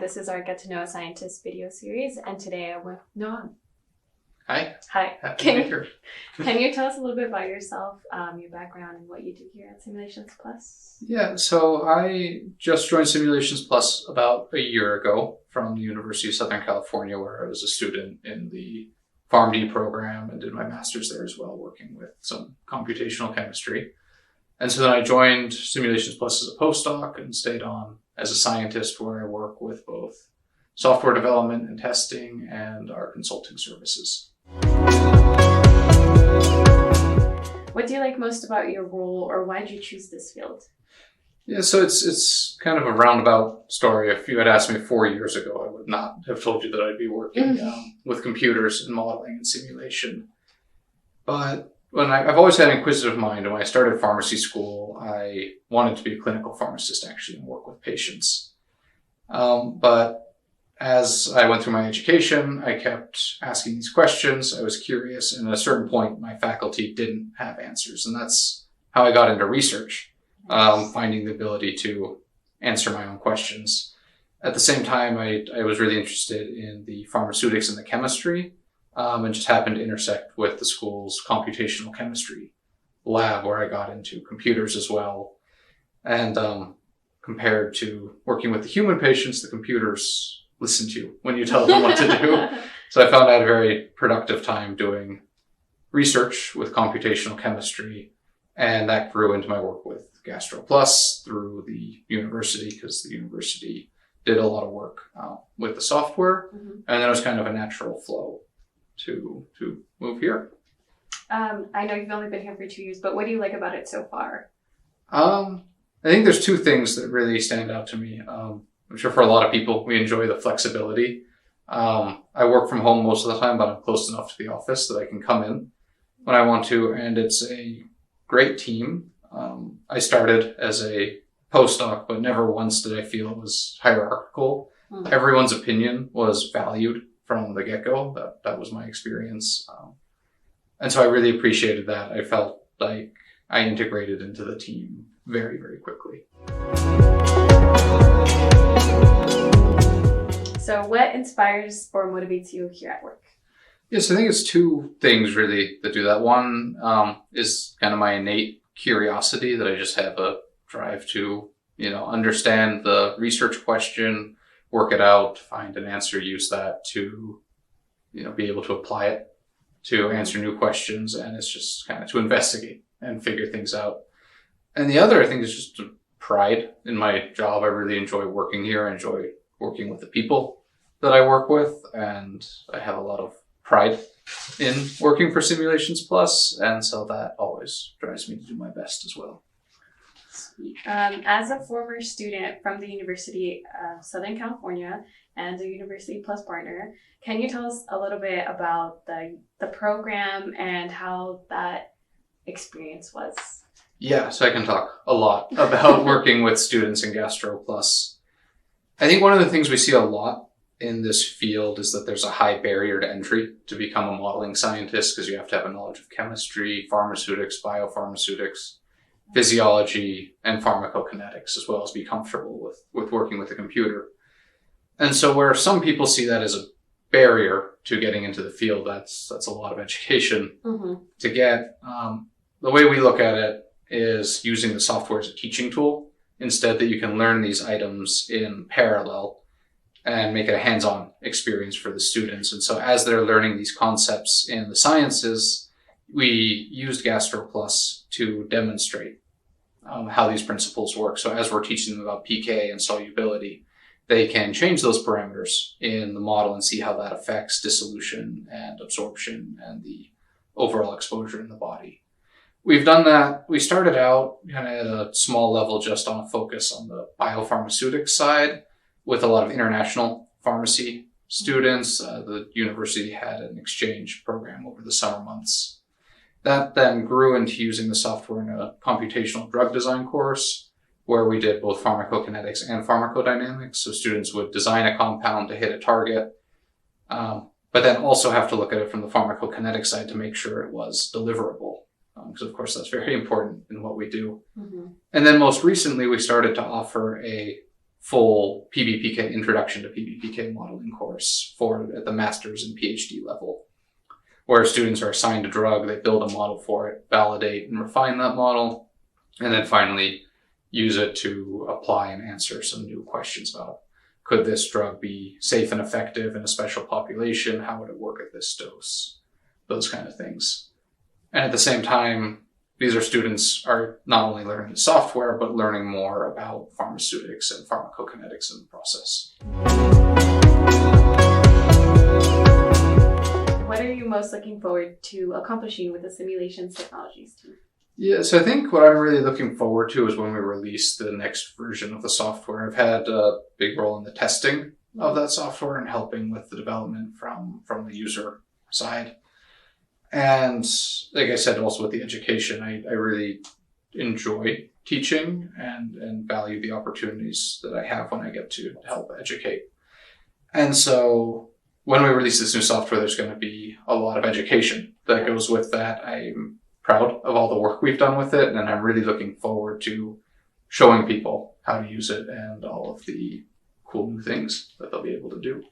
this is our Get to Know a Scientist video series, and today I'm with Noam. Hi. Hi. Happy to be here. Can you tell us a little bit about yourself, your background, and what you do here at Simulations Plus? Yeah, so I just joined Simulations Plus about a year ago from the University of Southern California, where I was a student in the PharmD program and did my master's there as well, working with some computational chemistry. And so then I joined Simulations Plus as a postdoc and stayed on as a scientist, where I work with both software development and testing and our consulting services. What do you like most about your role, or why did you choose this field? Yeah, so it's kind of a roundabout story. If you had asked me 4 years ago, I would not have told you that I'd be working with computers and modeling and simulation. But when I've always had an inquisitive mind, and when I started pharmacy school, I wanted to be a clinical pharmacist actually and work with patients. But as I went through my education, I kept asking these questions. I was curious, and at a certain point, my faculty didn't have answers, and that's how I got into research, finding the ability to answer my own questions. At the same time, I was really interested in the pharmaceutics and the chemistry, and just happened to intersect with the school's computational chemistry lab, where I got into computers as well. And compared to working with the human patients, the computers listen to you when you tell them what to do. So I found I had a very productive time doing research with computational chemistry, and that grew into my work with GastroPlus through the university, because the university did a lot of work with the software, and then it was kind of a natural flow to move here. I know you've only been here for 2 years, but what do you like about it so far? I think there's two things that really stand out to me. I'm sure for a lot of people, we enjoy the flexibility. I work from home most of the time, but I'm close enough to the office that I can come in when I want to, and it's a great team. I started as a postdoc, but never once did I feel it was hierarchical. Everyone's opinion was valued from the get-go. That was my experience. And so I really appreciated that. I felt like I integrated into the team very, very quickly. So what inspires or motivates you here at work? Yes, I think it's two things really that do that. One is kind of my innate curiosity, that I just have a drive to, understand the research question, work it out, find an answer, use that to, be able to apply it to answer new questions. And it's just kind of to investigate and figure things out. And the other, I think, is just pride in my job. I really enjoy working here. I enjoy working with the people that I work with, and I have a lot of pride in working for Simulations Plus, and so that always drives me to do my best as well. As a former student from the University of Southern California and a University Plus partner, can you tell us a little bit about the program and how that experience was? Yeah, so I can talk a lot about working with students in GastroPlus. I think one of the things we see a lot in this field is that there's a high barrier to entry to become a modeling scientist, because you have to have a knowledge of chemistry, pharmaceutics, biopharmaceutics, physiology, and pharmacokinetics, as well as be comfortable with working with a computer. And so where some people see that as a barrier to getting into the field, that's a lot of education to get. The way we look at it is using the software as a teaching tool, instead, that you can learn these items in parallel and make it a hands-on experience for the students. And so as they're learning these concepts in the sciences, we used GastroPlus to demonstrate how these principles work. So as we're teaching them about PK and solubility, they can change those parameters in the model and see how that affects dissolution and absorption and the overall exposure in the body. We've done that. We started out kind of at a small level, just on a focus on the biopharmaceutics side, with a lot of international pharmacy students. The university had an exchange program over the summer months. That then grew into using the software in a computational drug design course, where we did both pharmacokinetics and pharmacodynamics. So students would design a compound to hit a target, but then also have to look at it from the pharmacokinetic side to make sure it was deliverable. Because of course that's very important in what we do. And then most recently we started to offer a full PBPK, Introduction to PBPK modeling course at the master's and PhD level, where students are assigned a drug, they build a model for it, validate and refine that model, and then finally use it to apply and answer some new questions about, could this drug be safe and effective in a special population? How would it work at this dose? Those kind of things. And at the same time, these are students are not only learning the software, but learning more about pharmaceutics and pharmacokinetics in the process. What are you most looking forward to accomplishing with the simulations technologies team? Yeah, so I think what I'm really looking forward to is when we release the next version of the software. I've had a big role in the testing of that software and helping with the development from the user side. And like I said, also with the education, I really enjoy teaching and value the opportunities that I have when I get to help educate. And so when we release this new software, there's going to be a lot of education that goes with that. I'm proud of all the work we've done with it, and I'm really looking forward to showing people how to use it and all of the cool new things that they'll be able to do.